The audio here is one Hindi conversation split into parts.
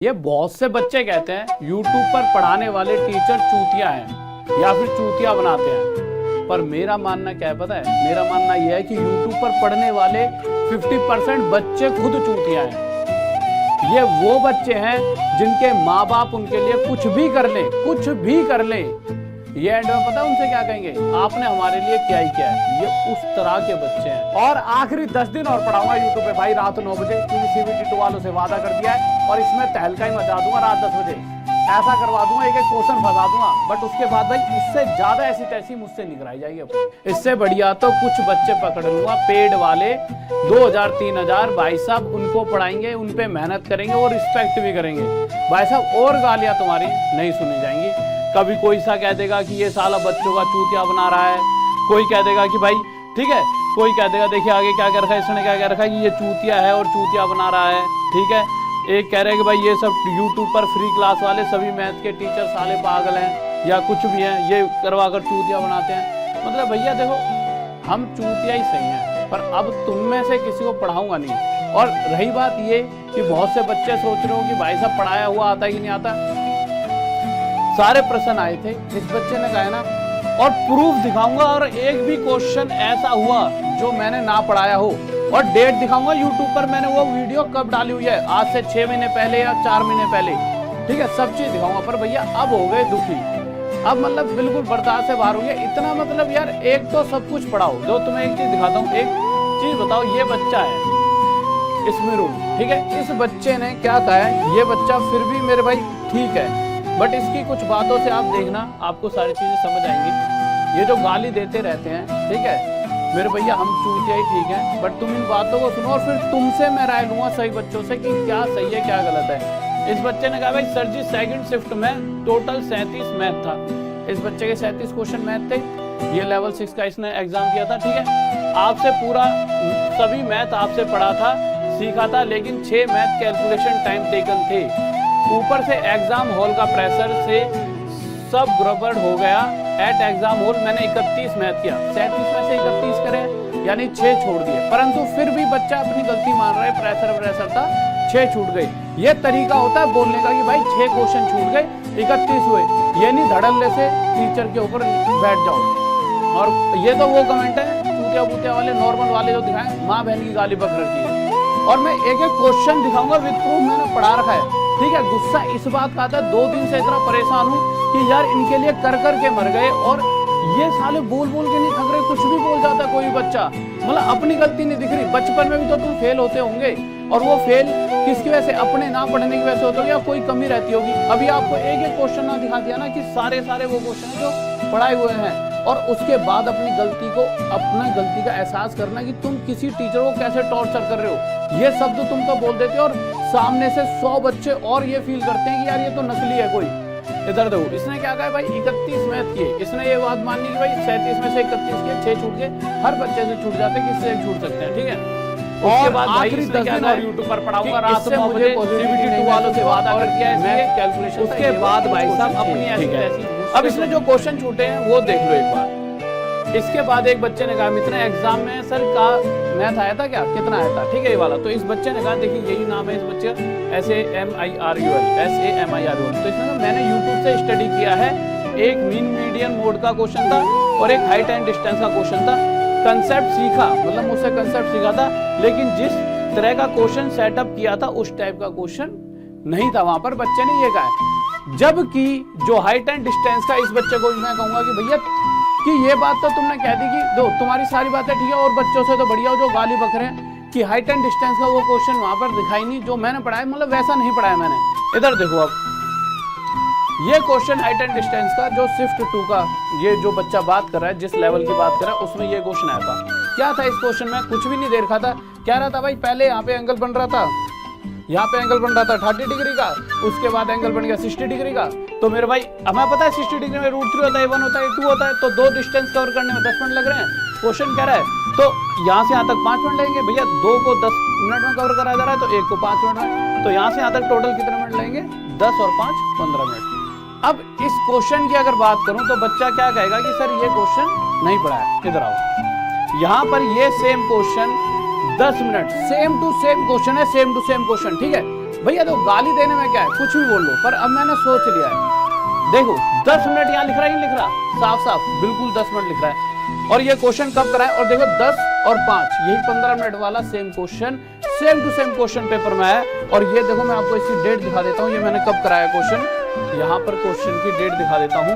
ये बहुत से बच्चे कहते हैं YouTube पर पढ़ाने वाले टीचर चूतिया हैं या फिर चूतिया बनाते हैं। पर मेरा मानना क्या है पता है? मेरा मानना यह है कि YouTube पर पढ़ने वाले 50% बच्चे खुद चूतिया हैं। ये वो बच्चे हैं जिनके माँ बाप उनके लिए कुछ भी कर लें। ये एंड में पता है उनसे क्या कहेंगे? आपने हमारे लिए क्या ही किया है। ये उस तरह के बच्चे हैं। और आखिरी 10 दिन और पढ़ाऊंगा यूट्यूब पे भाई रात 9 बजे, क्योंकि CBT 2 वालों से वादा कर दिया है और इसमें तहलका ही मचा दूंगा। रात 10 बजे ऐसा करवा दूंगा, एक क्वेश्चन फंसा दूंगा। बट उसके बाद भाई इससे ज्यादा ऐसी तैसी मुझसे नहीं कराई जाएगी। इससे बढ़िया तो कुछ बच्चे पकड़ लूंगा पेड वाले 2000-3000 भाई साहब, उनको पढ़ाएंगे, उन पे मेहनत करेंगे और रिस्पेक्ट भी करेंगे भाई साहब। और गालियां तुम्हारी नहीं सुनी जाएंगी। कभी कोई सा कह देगा कि ये साला बच्चों का चूतिया बना रहा है, कोई कह देगा कि भाई ठीक है, कोई कह देगा देखिए आगे क्या कर रखा है इसने, क्या कर रखा है कि ये चूतिया है और चूतिया बना रहा है। ठीक है, एक कह रहे हैं कि भाई ये सब यूट्यूब पर फ्री क्लास वाले सभी मैथ के टीचर साले पागल हैं या कुछ भी हैं, ये करवा कर चूतिया बनाते हैं। मतलब भैया देखो, हम चूतिया ही सही हैं, पर अब तुम में से किसी को पढ़ाऊंगा नहीं। और रही बात ये कि बहुत से बच्चे सोच रहे हो कि भाई साहब पढ़ाया हुआ आता है कि नहीं आता। सारे प्रश्न आए थे, इस बच्चे ने कहा ना, और प्रूफ दिखाऊंगा और एक भी क्वेश्चन ऐसा हुआ जो मैंने ना पढ़ाया हो, और डेट दिखाऊंगा यूट्यूब पर मैंने वो वीडियो कब डाली हुई है, आज से 6 महीने पहले या 4 महीने पहले। ठीक है, सब चीज दिखाऊंगा। पर भैया अब हो गए दुखी, अब मतलब बिल्कुल बर्दाश्त से बाहर हो गया। इतना मतलब यार, एक तो सब कुछ पढ़ाओ। जो तुम्हें एक चीज दिखाता हूँ, एक चीज बताओ। ये बच्चा है इसमें रूम, ठीक है, इस बच्चे ने क्या कहा है, ये बच्चा फिर भी मेरे भाई ठीक है, बट इसकी कुछ बातों से आप देखना, आपको सारी चीजें समझ आएंगी। ये जो गाली देते रहते हैं, ठीक है मेरे भैया, हम चूतिया ही ठीक है, बट तुम इन बातों को सुनो और फिर तुमसे मैं राय लूंगा सही बच्चों से कि क्या सही है क्या गलत है। इस बच्चे ने कहा भाई सर जी सेकंड शिफ्ट में टोटल 37 मैथ था। इस बच्चे के 37 क्वेश्चन मैथ थे। ये लेवल 6 का इसने एग्जाम दिया था। ठीक है, आपसे पूरा सभी मैथ आपसे पढ़ा था, सीखा था, लेकिन 6 मैथ कैलकुलेशन टाइम टेकन थे। ऊपर से एग्जाम हॉल का प्रेशर से सब गड़बड़ हो गया। एट एग्जाम हॉल मैंने 31 मैथ किया, 37 में से 31 करे यानी 6 छोड़ दिए, परंतु फिर भी बच्चा अपनी गलती मान रहा है। प्रेशर था, 6 छूट गए। ये तरीका होता है बोलने का कि भाई 6 क्वेश्चन छूट गए, 31 हुए। ये नहीं धड़ल्ले से टीचर के ऊपर बैठ जाओ। और ये तो वो कमेंट है चूतिया बूतिया वाले, नॉर्मल वाले जो दिखाए, माँ बहन की गाली बक रखी है। और मैं एक एक क्वेश्चन दिखाऊंगा विद प्रूफ, मैंने पढ़ा रखा है। ठीक है, गुस्सा इस बात का आता है, 2 दिन से इतना परेशान हूँ कि यार इनके लिए कर के मर गए, और ये साले बोल के नहीं थक रहे, कुछ भी बोल जाता कोई बच्चा। मतलब अपनी गलती नहीं दिख रही। बचपन में भी तो तुम फेल होते होंगे, और वो फेल किसकी वजह से? अपने ना पढ़ने की वजह से होते हो या कोई कमी रहती होगी। अभी आपको एक एक क्वेश्चन ना दिखा दिया ना कि सारे वो क्वेश्चन जो पढ़ाए हुए हैं, और उसके बाद अपनी गलती को, अपना गलती का एहसास करना कि तुम किसी टीचर को कैसे टॉर्चर कर रहे हो। ये शब्द तुम तो बोल देते हो और सामने से 100 बच्चे और ये फील करते हैं कि यार ये तो नकली है कोई। इधर देखो, इसने क्या कहा भाई 31 मैथ किए। इसने ये बात माननी कि भाई 37 में से 31 किए, 6 छूट गए। हर बच्चे से छूट जाते हैं, किससे छूट सकते हैं। ठीक है, उसके बाद भाई इसने क्या कहा यूट्यूब पर पढ़ाऊंगा रात 9 बजे, CBT 2 वालों से वादा कर दिया है मैथ कैलकुलेशन। उसके बाद भाई साहब अपनी ऐसी। अब इसमें जो क्वेश्चन छूटे हैं वो देख लो एक बार। इसके बाद एक बच्चे ने कहा मित्र एग्जाम में सर का मैथ आया था क्या, कितना आया था? ठीक है, ये वाला। तो इस बच्चे ने कहा देखिए यही नाम है इस बच्चे का, SAMIRUL। तो इसने कहा मैंने यूट्यूब से स्टडी किया है। एक मीन मीडियन मोड का क्वेश्चन था और एक हाइट एंड डिस्टेंस का क्वेश्चन था। कंसेप्ट सीखा, मतलब मुझसे कंसेप्ट सीखा था, लेकिन जिस तरह का क्वेश्चन सेटअप किया था उस टाइप का क्वेश्चन नहीं था वहां पर। बच्चे ने ये कहा। जबकि जो हाइट एंड डिस्टेंस का, इस बच्चे को मैं कहूंगा कि भैया कि ये बात तो तुमने कह दी कि दो तुम्हारी सारी बातें ठीक है, और बच्चों से तो बढ़िया हो जो गाली बक रहे हैं कि हाइट एंड डिस्टेंस का वो क्वेश्चन वहां पर दिखाई नहीं जो मैंने पढ़ाया, मतलब वैसा नहीं पढ़ाया मैंने। इधर देखो, अब ये क्वेश्चन हाइट एंड डिस्टेंस का जो शिफ्ट 2 का, ये जो बच्चा बात कर रहा है, जिस लेवल की बात कर रहा है, उसमें ये क्वेश्चन आया था। क्या था इस क्वेश्चन में? कुछ भी नहीं दे रखा था। कह रहा था भाई पहले यहाँ पे एंगल बन रहा था, यहाँ पे एंगल बन रहा था 30 डिग्री का, उसके बाद एंगल बन गया 60 डिग्री का। तो मेरे भाई हमें पता है 60 डिग्री में √3 होता है, 1 होता है, 2 होता है, तो 2 डिस्टेंस कवर करने में 10 मिनट लग रहे हैं। क्वेश्चन कह रहा है तो यहाँ से यहाँ तक 5 मिनट लगेंगे। भैया 2 को 10 मिनट में कवर कराया जा रहा है, तो 1 को 5 मिनट में, तो यहाँ से यहाँ तक टोटल कितने मिनट लगेंगे? 10 और 5 15 मिनट। अब इस क्वेश्चन की अगर बात करूं तो बच्चा क्या कहेगा कि सर ये क्वेश्चन नहीं पढ़ा है। इधर आओ, यहाँ पर ये same question 10 minute, same to same question है, सेम टू सेम क्वेश्चन। ठीक है, भैया देखो गाली देने में क्या है, कुछ भी बोल लो, पर अब मैंने सोच लिया है। देखो 10 मिनट यहाँ लिख रहा है, नहीं लिख रहा, साफ साफ बिल्कुल 10 मिनट लिख रहा है। और ये क्वेश्चन कब कराए, और देखो 10 और 5 यही 15 मिनट वाला same question, same to same question paper में है। और ये देखो मैं आपको इसकी डेट दिखा देता हूँ, ये मैंने कब कराया क्वेश्चन, यहाँ पर क्वेश्चन की डेट दिखा देता हूँ।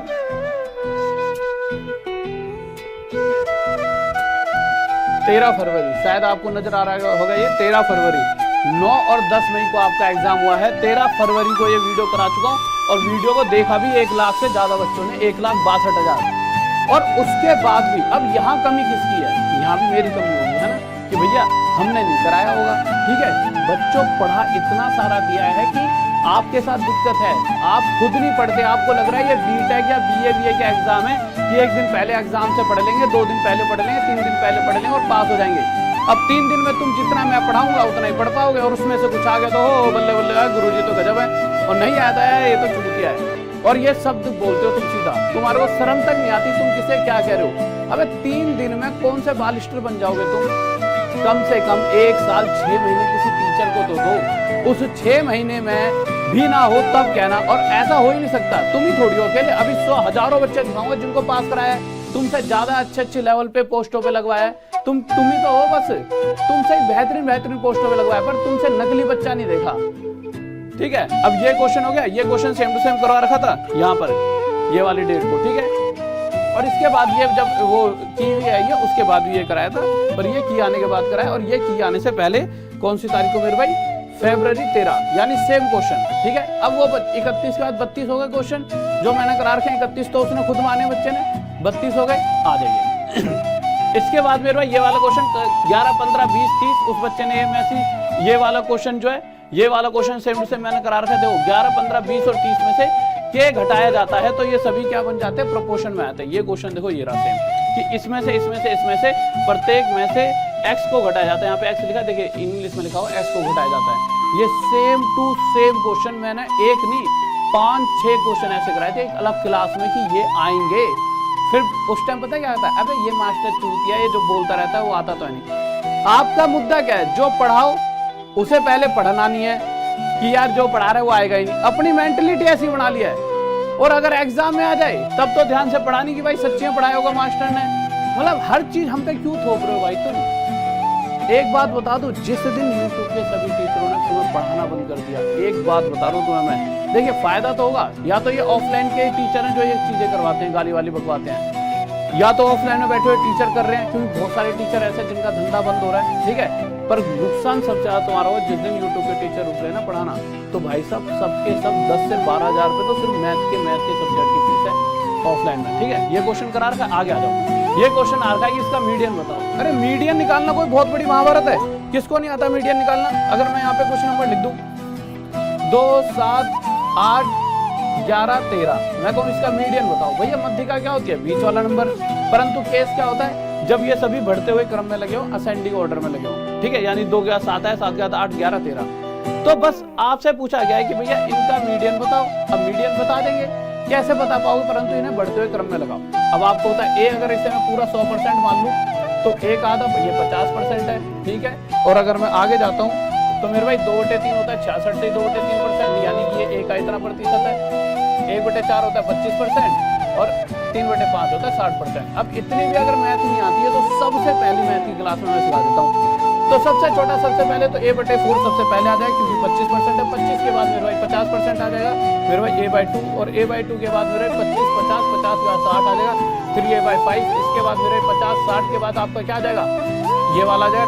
13 फरवरी, शायद आपको नजर आ रहा होगा, ये 13 फरवरी, 9 और 10 मई को आपका एग्जाम हुआ है। 13 फरवरी को ये वीडियो करा चुका हूँ और वीडियो को देखा भी 1 लाख से ज्यादा बच्चों ने, 1,62,000। और उसके बाद भी अब यहाँ कमी किसकी है, यहाँ भी मेरी कमी होगी, है ना, कि भैया हमने नहीं कराया होगा। ठीक है, बच्चों पढ़ा इतना सारा दिया है कि आपके साथ दिक्कत है, आप खुद नहीं पढ़ते, आपको लग रहा है ये बीटेक या बीए का एग्जाम है कि 1 दिन पहले एग्जाम से पढ़ लेंगे, 2 दिन पहले पढ़ लेंगे, 3 दिन पहले पढ़ लेंगे और पास हो जाएंगे। अब 3 दिन में तुम जितना मैं पढ़ाऊंगा उतना ही पढ़ पाओगे, और उसमें से कुछ आ गया तो हो बल्ले बल्ले गुरुजी तो गजब है, और नहीं आता है ये तो चूतिया है। और ये शब्द बोलते हो तुम सीधा, तुम्हारे को शर्म तक नहीं आती, तुम किसे क्या कह रहे हो। अबे 3 दिन में कौन से बालिस्टर बन जाओगे तुम, कम से कम 1 साल 6 महीने किसी टीचर को तो दो, उस 6 महीने में भी ना हो तब कहना। और ऐसा हो ही नहीं सकता, तुम ही थोड़ी हो अकेले, अभी 100 हजारों बच्चे दिखाऊंगा जिनको पास कराया है, तुमसे ज्यादा अच्छे लेवल पे पोस्टों पे लगवाया है, तुम ही तो हो, बस तुमसे बेहतरीन पोस्टों पे लगवाया, पर तुमसे नकली बच्चा नहीं देखा। ठीक है, अब ये क्वेश्चन हो गया, ये क्वेश्चन सेम टू सेम करवा रखा था यहाँ पर ये वाली डेट को। ठीक है, और इसके बाद ये जब वो की आई है उसके बाद भी ये कराया था, पर ये की आने के बाद कराया, और ये की आने से पहले कौन सी तारीख को मेरे भाई, फरवरी 13, यानी सेम क्वेश्चन। ठीक है, अब वो 31 के बाद 32 हो गए क्वेश्चन, जो मैंने करा रखे 31 तो उसने खुद माने बच्चे ने, 32 हो गए, आ जाइए। इसके बाद मेरे भाई ये वाला क्वेश्चन 11, 15, 20, 30 उस बच्चे ने में ये वाला क्वेश्चन जो है, ये वाला क्वेश्चन सेम टू सेम मैंने करा रखा है। देखो 11, 15, 20 और 30 में से के घटाया जाता है तो ये सभी क्या बन जाते हैं, प्रोपोर्शन में आते हैं। ये क्वेश्चन देखो ये रहा सेम, कि इसमें से प्रत्येक में से x को घटाया जाता है। यहाँ पे x लिखा है, देखिए इंग्लिश में लिखा हो x को घटाया जाता है। ये सेम टू सेम क्वेश्चन मैंने 1 नहीं 5-6 क्वेश्चन ऐसे कराए थे एक अलग क्लास में कि ये आएंगे। फिर उस टाइम पता क्या आता है, अबे ये मास्टर चूतिया ये जो बोलता रहता है वो आता तो है नहीं। आपका मुद्दा क्या है, जो पढ़ाओ उसे पहले पढ़ना नहीं है कि यार जो पढ़ा रहा है वो आएगा ही नहीं, अपनी मेंटलिटी ऐसी बना लिया है। और अगर एग्जाम में आ जाए तब तो ध्यान से पढ़ाने की, भाई सच्ची में पढ़ाया होगा मास्टर ने, मतलब हर चीज हम पे क्यों थोप रहे हो भाई तुम। एक बात बता दो, जिस दिन यूट्यूब के सभी टीचरों ने तुम्हें पढ़ाना बंद कर दिया, एक बात बता रहा हूँ तुम्हें मैं, देखिए फायदा तो होगा, या तो ये ऑफलाइन के टीचर हैं जो ये चीजें करवाते हैं, गाली वाली बकवाते हैं, या तो ऑफलाइन में बैठे हुए टीचर कर रहे हैं, क्योंकि बहुत सारे टीचर ऐसे जिनका धंधा बंद हो रहा है। ठीक है, पर नुकसान सबसे ज्यादा तुम्हारा हो जिस दिन यूट्यूब के टीचर रुक रहे ना पढ़ाना, तो भाई सब सबके सब 10 से 12,000 रुपए तो सिर्फ मैथ के सब्जेक्ट की फीस है ऑफलाइन में। ठीक है, ये क्वेश्चन करा रखा, आगे आ जाओ। ये क्वेश्चन आ रखा है कि इसका मीडियन बताओ। अरे मीडियन निकालना कोई बहुत बड़ी महाभारत है, किसको नहीं आता मीडियन निकालना। अगर मैं यहाँ पे क्वेश्चन नंबर लिख दूं 2, 7, 8, 11, 13, मैं कहूँ इसका मीडियन बताओ, भैया मध्यिका क्या होती है, बीच वाला नंबर। परंतु केस क्या होता है, जब ये सभी बढ़ते हुए क्रम में लगे हो, असेंडिंग ऑर्डर में लगे हो। ठीक है, यानी 2 गया 7 है, 7 गया 8, 11, 13, तो बस आपसे पूछा गया है कि भैया इनका मीडियन बताओ। अब मीडियन बता देंगे, कैसे बता पाओगे, परंतु इन्हें बढ़ते हुए क्रम में लगाओ। अब आपको होता है ए, अगर इसे मैं पूरा 100% मान लूं तो एक आधा ये 50% है। ठीक है, और अगर मैं आगे जाता हूँ तो मेरे भाई 2/3 होता है 66 से 2/3%, यानी कि ये ए का इतना प्रतिशत है। 1/4 होता है 25% और 3/5 होता है 60%। अब इतनी भी अगर मैथ नहीं आती है तो सबसे पहली मैथ की क्लास में मैं सिखा देता हूँ। तो सबसे छोटा सबसे पहले तो a/4 सबसे पहले आ जाएगा, क्योंकि 25% है। 25 के बाद मेरे भाई 50% आ जाएगा, मेरे भाई a/2, और a/2 के बाद मेरे 25, 50, 50 के बाद 60 आ जाएगा, 3a/5। इसके बाद मेरे 50, 60 के बाद आपका क्या आ जाएगा, ये वाला आ जाएगा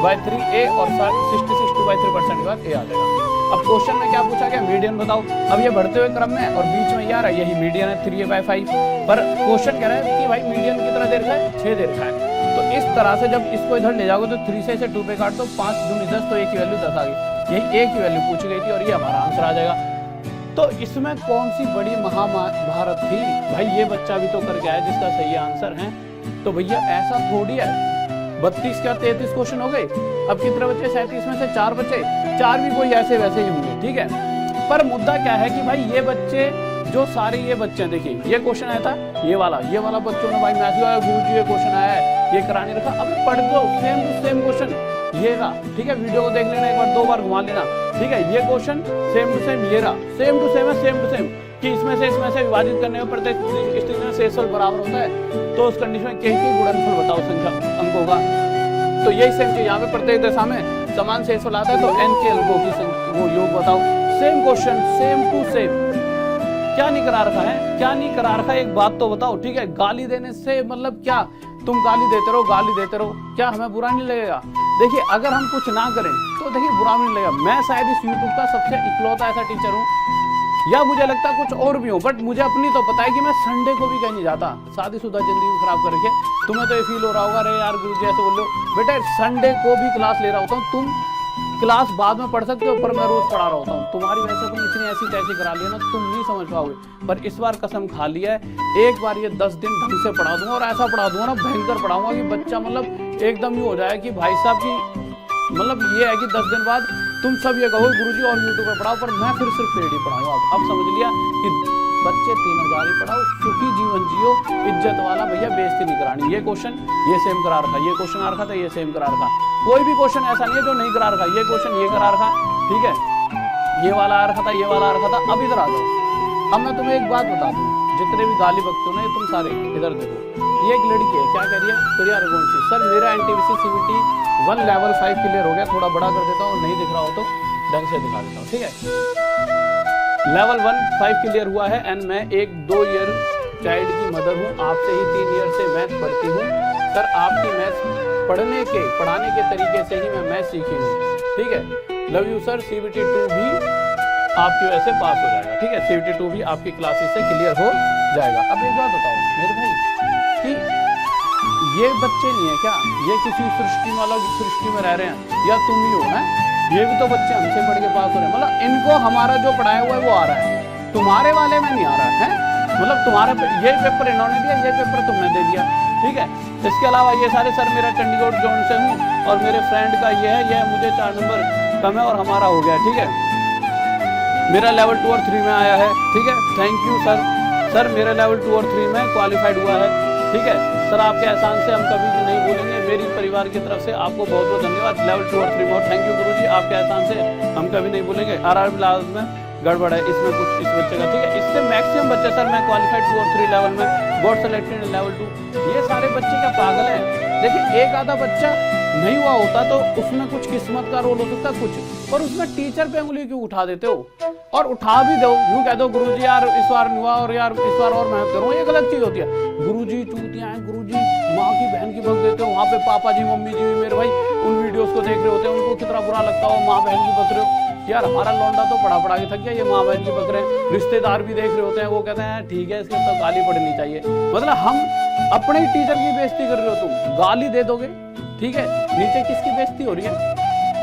2/3a, और 66, 2/3% के बाद a आ जाएगा। अब क्वेश्चन में क्या पूछा गया, मीडियन बताओ। अब ये बढ़ते हुए क्रम में और बीच में यार यही मीडियन है 3a/5, पर क्वेश्चन कह रहा है कि भाई मीडियन कितना देर का है, 6 देर का है। तो इस तरह से जब इसको इधर ले जाओगे तो 3 से इसे 2 पे काट दो, 5 दूनी 10, तो a की वैल्यू 10 आ गई। यही a की वैल्यू पूछी गई थी और ये हमारा आंसर आ जाएगा। तो इसमें कौन सी बड़ी महाभारत थी भाई, ये बच्चा भी तो करके आया जिसका सही आंसर है। तो भैया ऐसा थोड़ी है, 32 का 33 क्वेश्चन हो गए। अब कितने बच्चे, 37 में से 4 बच्चे, 4 भी कोई ऐसे वैसे ही होंगे। ठीक है, पर मुद्दा क्या है कि भाई ये बच्चे जो सारे ये बच्चे देखिए, ये क्वेश्चन आया था, ये वाला बच्चों ने भाई मैसेज आया, गुरुजी ये क्वेश्चन आया है, ये करा नहीं रखा। अब पढ़ दो, सेम टू सेम क्वेश्चन, ये रहा, ठीक है, वीडियो को देख लेना, एक बार 2 बार घुमा लेना, ठीक है। ये क्वेश्चन सेम टू सेम ये रहा, सेम टू सेम है, सेम टू सेम कि इसमें से विभाजित करने में प्रत्येक स्थिति में शेषफल बराबर होता है, तो उस कंडीशन में के गुणनफल बताओ संख्या अंकों का। तो यही सेम चीज यहाँ पे प्रत्येक दशा में समान शेषफल आता है, तो n के अंकों की वो योग बताओ। Same question, same to same. क्या नहीं करा रखा है, क्या नहीं करा रखा है, एक बात तो बताओ, ठीक है। गाली देने से मतलब क्या, तुम गाली देते रहो, गाली देते रहो, क्या हमें बुरा नहीं लगेगा? देखिए अगर हम कुछ ना करें तो देखिए बुरा नहीं लगेगा। मैं शायद इस YouTube का सबसे इकलौता ऐसा टीचर हूँ, या मुझे लगता है कुछ और भी हो, बट मुझे अपनी तो पता है कि मैं संडे को भी कहीं नहीं जाता। शादीशुदा जिंदगी खराब कर रखी है। तुम्हें तो ये फील हो रहा होगा, अरे यार गुरुजी ऐसे बोल रहे हो, बेटा संडे को भी क्लास ले रहा होता हूँ, तुम क्लास बाद में पढ़ सकते हो, पर मैं रोज पढ़ा रहा होता हूँ। तुम्हारी वजह से तुम इतनी ऐसी तैसी करा लिया ना, तुम नहीं समझ पाओगे। पर इस बार कसम खा लिया है, एक बार ये 10 दिन ढंग से पढ़ा दूंगा, और ऐसा पढ़ा दूंगा ना, भयंकर पढ़ाऊंगा कि बच्चा मतलब एकदम ही हो जाए कि भाई साहब की मतलब ये है कि 10 दिन बाद तुम सब ये कहो गुरुजी और यूट्यूब पर पढ़ाओ, पर मैं फिर सिर्फ पेड ही पढ़ाऊंगा। अब समझ लिया कि बच्चे 3000 ही पढ़ाओ, सुखी जीवन जियो, इज्जत वाला, भैया बेइज्जती नहीं करानी। ये क्वेश्चन ये सेम करा रखा, ये क्वेश्चन आ रखा था, ये सेम करा रखा, कोई भी क्वेश्चन ऐसा नहीं है जो नहीं करा रखा। ये क्वेश्चन ये करा रखा, ठीक है, ये वाला आ रखा था, ये वाला आ रखा था। अब इधर आ जाओ, अब मैं तुम्हें एक बात बता दूं, जितने भी गाली बकते हो ना तुम सारे, इधर देखो, ये एक लड़की है, क्या कह रही है, प्रिया रघुवंशी, सर मेरा एनटीपीसी सीबीटी 1 लेवल 5 क्लियर हो गया, थोड़ा बड़ा कर देता हूँ, नहीं दिख रहा हो तो ढंग से दिखा देता हूँ, ठीक है। लेवल 1 5 क्लियर हुआ है, एंड मैं एक 2 ईयर चाइल्ड की मदर हूँ, आपसे ही 3 ईयर से मैथ पढ़ती हूँ। सर आपकी मैथ पढ़ाने के तरीके से ही मैं मैथ सीखी हूँ, ठीक है। लव यू सर, CBT 2 भी आपकी वजह से पास हो जाएगा, ठीक है, CBT 2 भी आपकी क्लासेस से क्लियर हो जाएगा। अब एक बात बताओ मेरे भाई कि ये बच्चे नहीं है क्या, ये किसी सृष्टि में अलग सृष्टि में रह रहे हैं, या तुम ही हो ना? ये भी तो बच्चे हमसे पढ़ के पास हो रहे हैं, मतलब इनको हमारा जो पढ़ाया हुआ है वो आ रहा है, तुम्हारे वाले में नहीं आ रहा है, मतलब तुम्हारा ये पेपर इन्होंने दिया, ये पेपर तुमने दे दिया, ठीक है। इसके अलावा ये सारे सर मेरा चंडीगढ़ जोन से हूँ, और मेरे फ्रेंड का ये है, ये मुझे 4 नंबर कम है और हमारा हो गया, ठीक है। मेरा लेवल 2 और 3 में आया है, ठीक है, थैंक यू सर। सर मेरा लेवल 2 और 3 में क्वालिफाइड हुआ है, ठीक है सर, आपके एहसान से हम कभी भी नहीं भूलेंगे, मेरी परिवार की तरफ से आपको बहुत बहुत धन्यवाद। लेवल 2 और 3 में, और थैंक यू गुरुजी, आपके एहसान से हम कभी नहीं भूलेंगे। RR क्लास में गड़बड़ है, इसमें कुछ इस बच्चे का, ठीक है, इससे मैक्सिमम बच्चे, सर मैं क्वालिफाइड 2 और 3 लेवल में, गॉट सेलेक्टेड लेवल 2, ये सारे बच्चे क्या पागल हैं? देखिए एक आधा बच्चा नहीं हुआ होता तो उसमें कुछ किस्मत का रोल हो सकता कुछ, पर उसमें टीचर पे उंगली क्यों उठा देते हो? और उठा भी दो, यूं कह दो गुरुजी यार इस बार नहीं हुआ, और यार इस बार और मेहनत करूँ, ये गलत चीज होती है। गुरुजी चूतियां हैं, गुरुजी माँ की बहन की बक देते हो, वहाँ पे पापा जी मम्मी जी मेरे भाई उन वीडियोस को देख रहे होते हैं, उनको कितना बुरा लगता हो, माँ बहन की बक रहे हो। यार हमारा लौंडा तो पढ़ा के थक गया, ये माँ बहन की बक रहे हैं, रिश्तेदार भी देख रहे होते हैं, वो कहते हैं ठीक है इसके तो गाली पड़नी चाहिए। मतलब हम अपने ही टीचर की बेइज्जती कर रहे हो, तुम गाली दे दोगे, ठीक है, नीचे किसकी बेइज्जती हो रही है?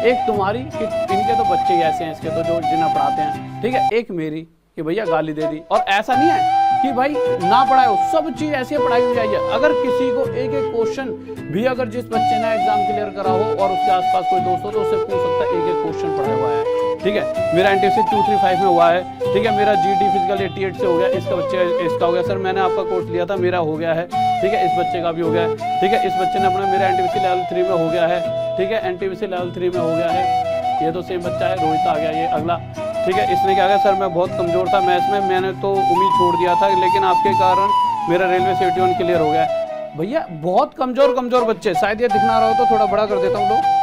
एक तुम्हारी कि इनके तो बच्चे ही ऐसे हैं, इसके तो जो जिन्हें पढ़ाते हैं, ठीक है, एक मेरी कि भैया गाली दे दी। और ऐसा नहीं है कि भाई ना पढ़ाए हो, सब चीज ऐसी पढ़ाई हो जाइए। अगर किसी को एक एक क्वेश्चन भी, अगर जिस बच्चे ने एग्जाम क्लियर करा हो और उसके आसपास कोई दोस्त हो तो उससे पूछ सकता है, एक एक क्वेश्चन पढ़ा हुआ है, ठीक है। मेरा एनटीपीसी 235 में हुआ है, ठीक है, मेरा जीडी फिजिकल 88 से हो गया, इसका बच्चे इसका हो गया, सर मैंने आपका कोर्स लिया था, मेरा हो गया है, ठीक है, इस बच्चे का भी हो गया है, ठीक है, इस बच्चे ने अपना मेरा एनटीपीसी लेवल 3 में हो गया है, ठीक है, एनटीपीसी लेवल 3 में हो गया है, ये तो सेम बच्चा है, रोहित आ गया ये अगला, ठीक है। इसने क्या कहा, सर मैं बहुत कमजोर था मैथ्स में, मैंने तो उम्मीद छोड़ दिया था, लेकिन आपके कारण मेरा रेलवे CBT 1 क्लियर हो गया है। भैया बहुत कमजोर बच्चे, शायद ये दिखना रहा हो तो थोड़ा बड़ा कर देता हूँ लोग।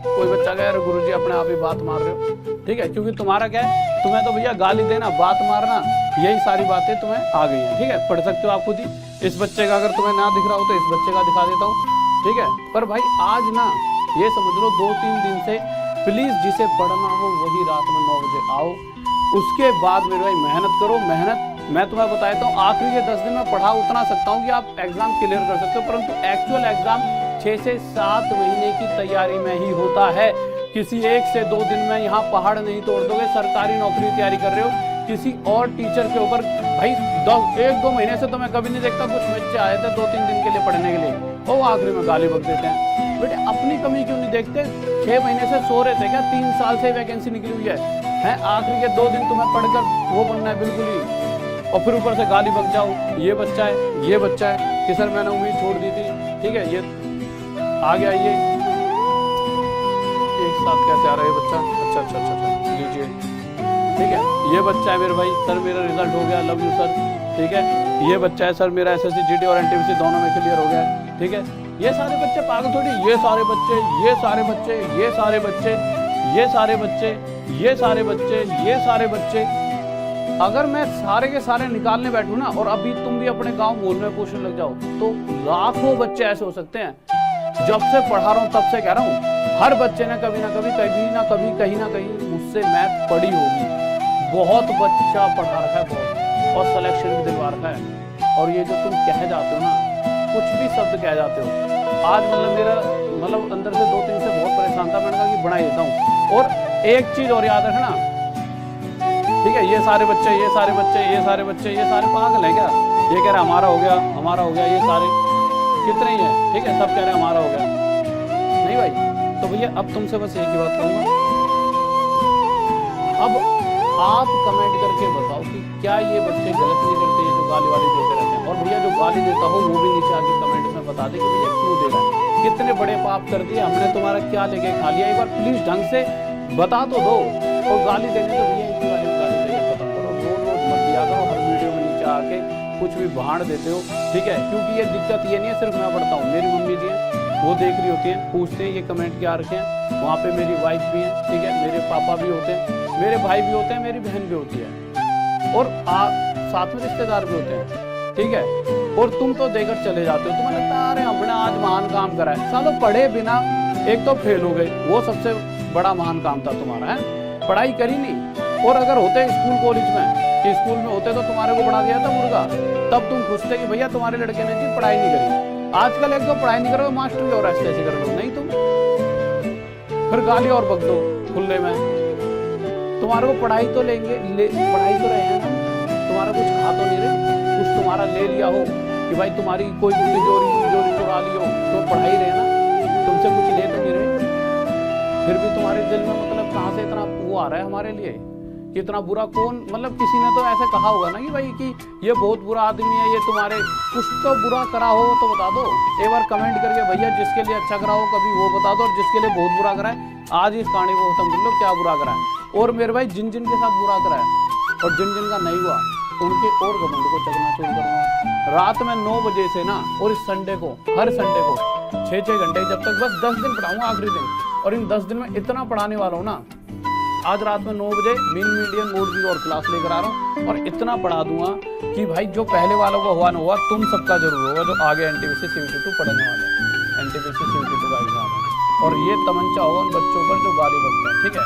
कोई बच्चा कह रहा गुरुजी अपने आप ही बात मार रहे हो, ठीक है, क्योंकि तुम्हारा क्या है, तुम्हें तो भैया गाली देना, बात मारना, यही सारी बातें तुम्हें आ गई हैं, ठीक है, पढ़ सकते हो आप खुद ही। इस बच्चे का अगर तुम्हें ना दिख रहा हो तो इस बच्चे का दिखा देता हूँ, ठीक है। पर भाई आज ना ये समझ लो 2-3 दिन से प्लीज जिसे पढ़ना हो वही रात में 9 बजे आओ, उसके बाद मेरे भाई मेहनत करो। मेहनत मैं तुम्हें बताता हूँ, आखिरी के 10 दिन में पढ़ा उतना सकता हूँ कि आप एग्जाम क्लियर कर सकते हो, परंतु एक्चुअल एग्जाम 6 से 7 महीने की तैयारी में ही होता है। किसी 1 से 2 दिन में यहाँ पहाड़ नहीं तोड़ दोगे। सरकारी नौकरी की तैयारी कर रहे हो, किसी और टीचर के ऊपर भाई 1-2 महीने से तो मैं कभी नहीं देखता, कुछ बच्चे आए थे 2-3 दिन के लिए पढ़ने के लिए, वो आखिरी में गाली बक देते हैं। बेटे अपनी कमी क्यों नहीं देखते? 6 महीने से सो रहे थे क्या? 3 साल से वैकेंसी निकली हुई है आखिरी के 2 दिन तुम्हें पढ़कर वो बनना है बिल्कुल ही, और फिर ऊपर से गाली बक जाओ। ये बच्चा है कि सर मैंने उम्मीद छोड़ दी थी, ठीक है, ये आ गया, ये साथ कैसे आ रहा है ये बच्चा? अच्छा अच्छा अच्छा अच्छा, लीजिए। ठीक है, ये बच्चा है मेरे भाई, सर मेरा रिजल्ट हो गया, लव यू सर। ठीक है, ये बच्चा है, सर मेरा एसएससी जीडी और एनटीपीसी दोनों में क्लियर हो गया। ठीक है, ये सारे बच्चे पागल थोड़ी, ये सारे बच्चे, ये सारे बच्चे, ये सारे बच्चे, ये सारे बच्चे, ये सारे बच्चे, ये सारे बच्चे, अगर मैं सारे के सारे निकालने बैठूं ना, और अभी तुम भी अपने गांव मोहल्ले में पूछने लग जाओ, तो लाखों बच्चे ऐसे हो सकते हैं। जब से पढ़ा रहा हूं तब से कह रहा हूं, हर बच्चे ने कभी ना कभी, कहीं ना कहीं मुझसे मैथ पढ़ी होगी। बहुत बच्चा पढ़ा रखा है, बहुत, और सिलेक्शन भी दिलवा रखा है। और ये जो तुम कह जाते हो ना, कुछ भी शब्द कह जाते हो, आज मेरा अंदर से 2-3 से बहुत परेशान था, मैंने कहा कि बना देता हूँ। और एक चीज और याद रखना, ठीक है, ये सारे बच्चे, ये सारे बच्चे, ये सारे बच्चे, ये सारे पागल है क्या? ये कह रहे हमारा हो गया, हमारा हो गया, ये सारे कितने ही है, ठीक है, सब कह रहे हमारा हो गया। नहीं भाई, तो भैया अब तुमसे बस एक ही बात कहूंगा, अब आप कमेंट करके बताओ कि क्या ये बच्चे गलत नहीं करते, ये जो गाली वाली देते रहते हैं। और भैया जो गाली देता हो वो भी नीचे आके कमेंट में बता दे कि भैया क्यों दे रहा है, कितने बड़े पाप कर दिए हमने, तुम्हारा क्या लेके खा लिया, एक बार प्लीज ढंग से बता तो दो। और गाली देने तो भैया इसी वाली गाली देके खत्म करो, रोज मत दिया करो हर वीडियो में नीचे आके कुछ भी भाड़ देते हो। ठीक है, क्योंकि ये दिक्कत ये नहीं है सिर्फ मैं पढ़ता हूँ, मेरी मम्मी जी हैं, वो देख रही होती हैं, पूछते हैं ये कमेंट क्या रखे हैं, वहाँ पे मेरी वाइफ भी है, ठीक है, मेरे पापा भी होते हैं, मेरे भाई भी होते हैं, मेरी बहन भी होती है, और साथ में रिश्तेदार भी होते हैं। ठीक है, और तुम तो देकर चले जाते हो, तुम्हें लगता है अरे हमने आज महान काम करा है। सालों पढ़े बिना एक तो फेल हो गए, वो सबसे बड़ा महान काम था तुम्हारा, है पढ़ाई करी नहीं। और अगर होते स्कूल कॉलेज में कि स्कूल में होते तो तुम्हारे को पढ़ा दिया था मुर्गा, तब तुम खुश थे कि भैया तुम्हारे लड़के ने जी पढ़ाई नहीं करी। आजकल एक तो पढ़ाई नहीं करोगे, मास्टर भी और ऐसे कर लो, नहीं तुम फिर गाली और बक दो खुले में। तुम्हारे को पढ़ाई तो लेंगे, पढ़ाई तो रहे हैं ना, तुम्हारा कुछ खा तो नहीं रहे, कुछ तुम्हारा ले लिया हो कि भाई तुम्हारी कोई तिजोरी चुरा ली हो, तो पढ़ाई रहे ना, तुमसे कुछ ले तो नहीं रहे। फिर भी तुम्हारे दिल में कहाँ से इतना वो आ रहा है हमारे लिए कि इतना बुरा कौन, किसी ने तो ऐसे कहा होगा ना कि भाई कि ये बहुत बुरा आदमी है, ये तुम्हारे कुछ तो बुरा करा हो तो बता दो एक बार कमेंट करके, भैया जिसके लिए अच्छा करा हो कभी वो बता दो, और जिसके लिए बहुत बुरा करा है आज इस कहानी को खत्म कर लो क्या बुरा करा है। और मेरे भाई जिन जिन के साथ बुरा करा है और जिन जिन का नहीं हुआ उनके और घमंड को चकनाचूर करूंगा। रात में 9 बजे से ना, और इस संडे को, हर संडे को 6-6 घंटे, जब तक बस 10 दिन पढ़ाऊंगा आखिरी दिन, और इन 10 दिन में इतना पढ़ाने वाला हूँ ना, आज रात में 9 बजे मीडियम मोड की और क्लास लेकर आ रहा हूँ, और इतना पढ़ा दूंगा कि भाई जो पहले वालों का हुआ ना हुआ, तुम सबका जरूर होगा जो आगे एनटीपीसी CVT 2 पढ़ने वाले हैं, एनटीपीसी CVT 2 का एग्जाम है। और ये तमंचा होगा उन बच्चों पर जो गाली बकते हैं, ठीक है,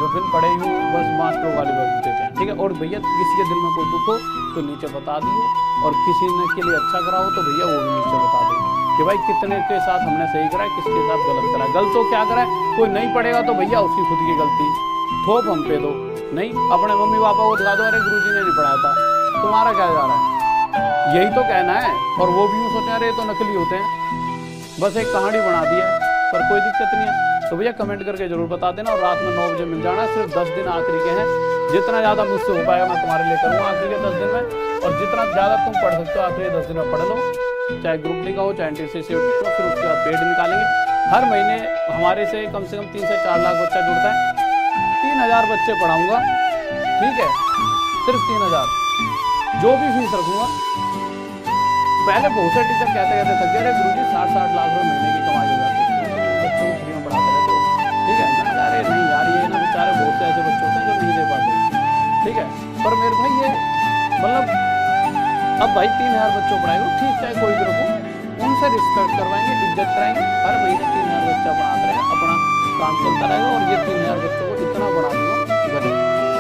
जो बिन पढ़े हुए बस मास्टर गाली बक देते हैं, ठीक है। और भैया किसी के दिल में कोई दुख हो तो नीचे बता दियो, और किसी ने के लिए अच्छा करा हो तो भैया वो भी नीचे बता देंगे कि भाई कितने के साथ हमने सही करा है, किसके साथ गलत करा है। गलत तो क्या करा है, कोई नहीं पढ़ेगा तो भैया उसकी खुद की गलती, थोप हम पे दो, नहीं अपने मम्मी पापा को दिखा दो, अरे गुरुजी ने नहीं पढ़ाया था, तुम्हारा क्या जा रहा है, यही तो कहना है। और वो भी यूँ सोचते हैं अरे तो नकली होते हैं, बस एक कहानी बना दी है, पर कोई दिक्कत नहीं है। तो भैया कमेंट करके जरूर बता देना, और रात में 9 बजे मिल जाना। सिर्फ 10 दिन आखिरी के हैं, जितना ज़्यादा मुझसे हो पाएगा मैं तुम्हारे लिए करूँगा आखिरी के 10 दिन में, और जितना ज़्यादा तुम पढ़ सकते हो आखिरी 10 दिन में पढ़ लो, चाहे ग्रुप डी का हो चाहे एनटीपीसी CVT हो। फिर उसके बाद पेड निकालेंगे। हर महीने हमारे से कम 3 से 4 लाख बच्चा जुड़ता है, 3000 बच्चे पढ़ाऊँगा, ठीक है, सिर्फ 3000 जो भी फीस रखूँगा। पहले बहुत से टीचर कहते थक गए, अरे गुरुजी 60-60 लाख रुपये महीने की कमाई हो जाती है, बच्चों को फ्री में पढ़ाते रहते हो, ठीक है। मैंने कहा अरे नहीं यार, ये ना बेचारे बहुत से ऐसे बच्चे होते हैं जो नहीं दे पाते, ठीक है। पर मेरे भाई ये अब भाई 3000 बच्चों पढ़ाएंगे, ठीक चाहे कोई भी रखो, उनसे रिस्पेक्ट करवाएंगे, इज्जत कराएंगे, हर महीने 3000 बच्चा पढ़ाते रहेगा, अपना काम चलता रहेगा। और ये 3000 बच्चों को इतना बढ़ा दूंगा गले,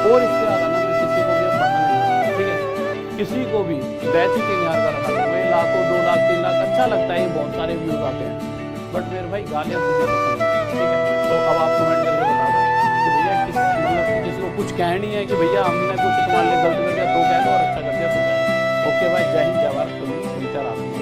और इससे ज़्यादा ना मैं किसी को भी अब पढ़ाना नहीं, ठीक है, किसी को भी बैच ही 3000 का रखा दूंगा। लाखों 2 लाख 3 लाख अच्छा लगता है, ये बहुत सारे व्यूज आते हैं, बट मेरे भाई गालियाँ मुझे पसंद है, ठीक है। तो अब आप कमेंट करके बता दो कि भैया किसी को कुछ कहनी है कि भैया हमने कुछ तुम्हारे लिए गलत कर दिया तो कह दो, और अच्छा कर दिया तो कह दो। ओके भाई, जय हिंद, जय भारत, तुम टीचर आ